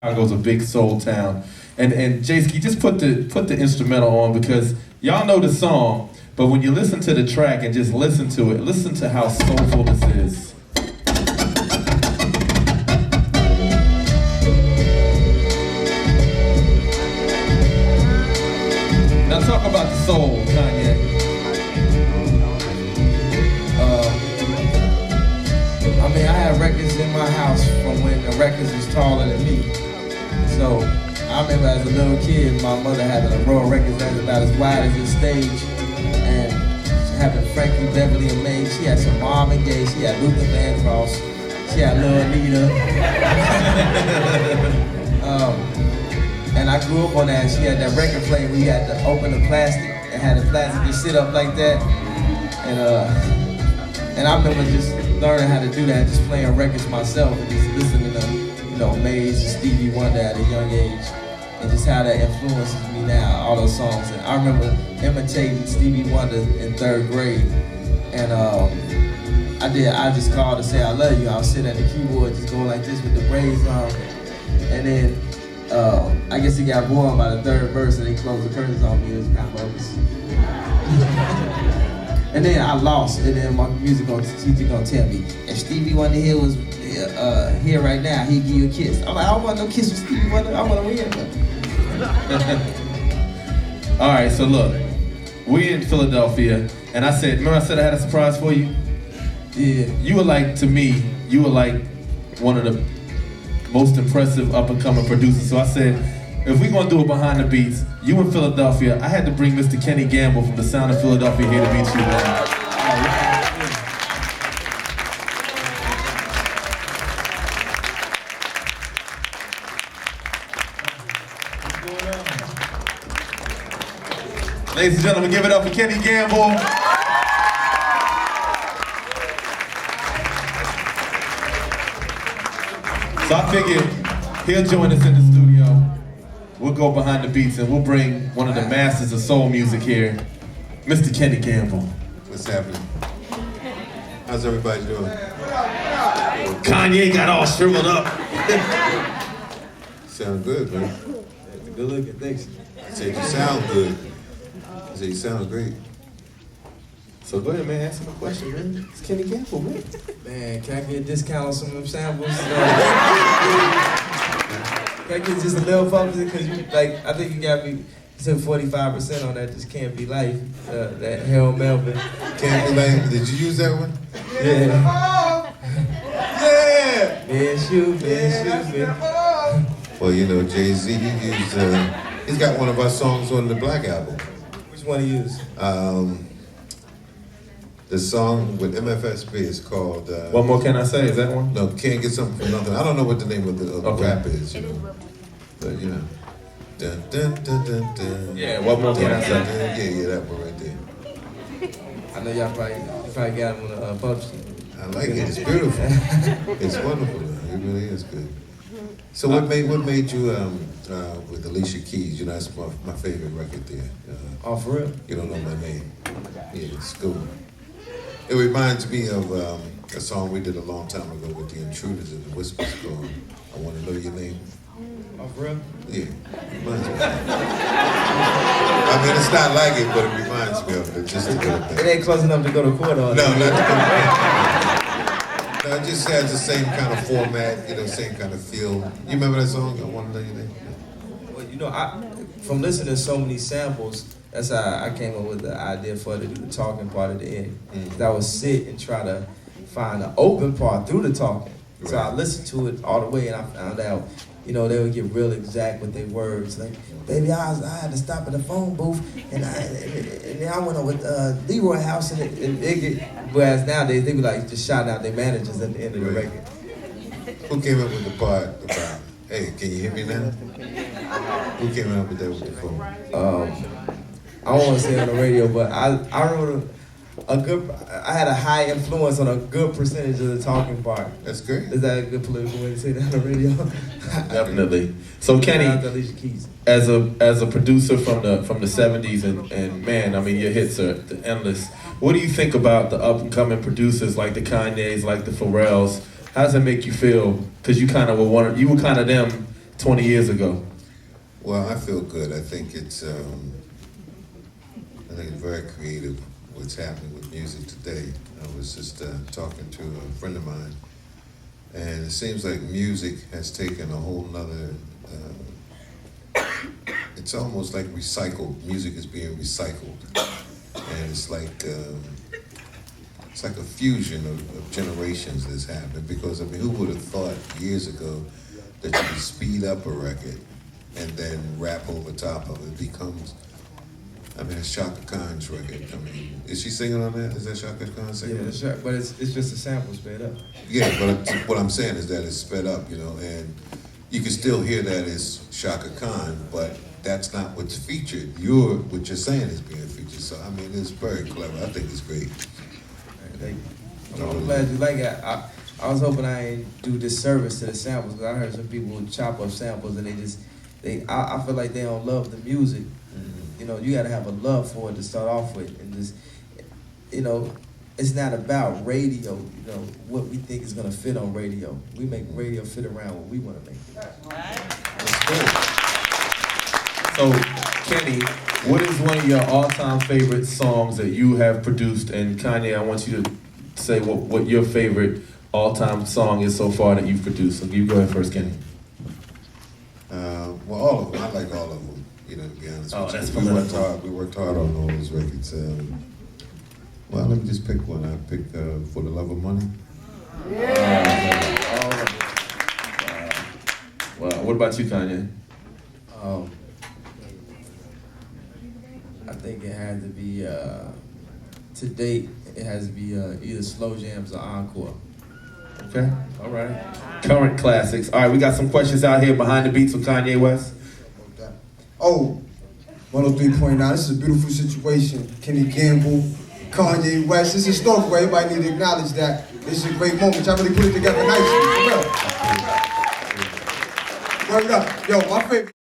Chicago's a big soul town, and Jayski, just put the instrumental on because y'all know the song, but when you listen to the track and just listen to it, listen to how soulful this is. Now talk about the soul, Kanye. I mean, I had records in my house from when the records was taller than me. So I remember as a little kid, my mother having a row of records that was about as wide as this stage, and having Frankie Beverly and May. She had some Marvin Gaye, she had Luther Vandross, she had Lil Anita. And I grew up on that. She had that record player where you had to open the plastic and had the plastic just sit up like that. And I remember just learning how to do that, just playing records myself and just listening to, Maze and Stevie Wonder at a young age, and just how that influences me now, all those songs. And I remember imitating Stevie Wonder in 3rd grade, and I just called to say I love you. I was sitting at the keyboard just going like this with the braids on, and then I guess he got bored by the 3rd verse and they closed the curtains on me. It was kind of bogus. And then I lost, and then my music teacher gonna tell me, if Stevie Wonder here was here right now, he'd give you a kiss. I'm like, I don't want no kiss from Stevie Wonder, I want to win. All right, so look, we in Philadelphia, and I said I had a surprise for you? Yeah. You were like, to me, you were like one of the most impressive up-and-coming producers. So I said, if we're gonna do it behind the beats, you in Philadelphia, I had to bring Mr. Kenny Gamble from the Sound of Philadelphia here to meet you, man. Ladies and gentlemen, give it up for Kenny Gamble. So I figured he'll join us in the studio. We'll go behind the beats and we'll bring one of the masters of soul music here, Mr. Kenny Gamble. What's happening? How's everybody doing? Kanye got all shriveled up. Sound good, man. Good looking, thanks. I said you sound good. I said you sound great. So go ahead, man, ask him a question, man. It's Kenny Gamble, man. Man, can I get a discount on some of them samples? Can I get just a little something? Because I think you got me, you said 45% on that, just Can't Be Life, that Harold Melvin. Can't Be Life, did you use that one? Yeah. Yeah! Man, shoot, man. Well, Jay-Z, he's got one of our songs on the Black Album. Which one to use? The song with MFSB is called... What More Can I Say? Is that one? No, Can't Get Something For Nothing. I don't know what the name of the rap is, But, Dun, dun, dun, dun, dun. Yeah, What More Can I Say? Yeah, that one right there. I know y'all probably got him on the publishing. I like it. It's beautiful. It's wonderful. It really is good. So what made you with Alicia Keys? That's my favorite record there. Oh, for real? You don't know my name. Yeah, it's cool. It reminds me of a song we did a long time ago with the Intruders and the Whispers called I Want to Know Your Name. Oh, for real? Yeah, reminds me of that. I mean, it's not like it, but it reminds me of it just a little bit. It ain't close enough to go to court on. No, not to go to court. No, it just has the same kind of format, same kind of feel. You remember that song, I Want to Know Your Name? Well, from listening to so many samples, that's how I came up with the idea for to do the talking part at the end. Mm-hmm. I would sit and try to find the open part through the talking. Right. So I listened to it all the way and I found out, they would get real exact with their words. Like, baby, I had to stop at the phone booth and then I went over with Leroy House and they get, whereas nowadays they be like just shouting out their managers at the end of the record. Who came up with the part about, hey, can you hear me now? Who came up with that with the phone? I don't want to say it on the radio, but I wrote I had a high influence on a good percentage of the talking part. That's great. Is that a good political way to say that on the radio? Definitely. So Kenny, as a producer from the 70s and man, I mean your hits are endless. What do you think about the up and coming producers like the Kanyes, like the Pharrells? How does it make you feel? Because you kind of were you were kind of them 20 years ago? Well, I feel good. I think it's very creative what's happening with music today. I was just talking to a friend of mine, and it seems like music has taken a whole nother, it's almost like recycled. Music is being recycled. And it's like a fusion of generations that's happening, because I mean, who would have thought years ago that you could speed up a record and then rap over top of it? It becomes, I mean, it's Shaka Khan's record. I mean, is she singing on that? Is that Shaka Khan singing? Yeah, but it's just a sample sped up. Yeah, but what I'm saying is that it's sped up, you know, and you can still hear that it's Shaka Khan, but that's not what's featured. What you're saying is being featured. So I mean, it's very clever. I think it's great. I'm glad you like it. I was hoping I ain't do disservice to the samples, because I heard some people who chop up samples and I feel like they don't love the music. Mm-hmm. You know, you gotta have a love for it to start off with, and just, you know, it's not about radio, you know, what we think is gonna fit on radio. We make radio fit around what we wanna make it. That's good. So, Kenny, what is one of your all-time favorite songs that you have produced? And Kanye, I want you to say what your favorite all-time song is so far that you've produced. So you go ahead first, Kenny. Well, all of them. I like all of them, you know, to be honest with That's you. We worked hard on all those records. Well, let me just pick one. I picked For the Love of Money. Wow. What about you, Kanye? I think it had to be, to date, it has to be either Slow Jams or Encore. Okay, all right. Current classics. All right, we got some questions out here behind the beats with Kanye West. Oh, 103.9, this is a beautiful situation. Kenny Gamble, Kanye West. This is historical. Everybody need to acknowledge that. This is a great moment. Y'all really put it together nicely. For real. Word up. Yo, my favorite.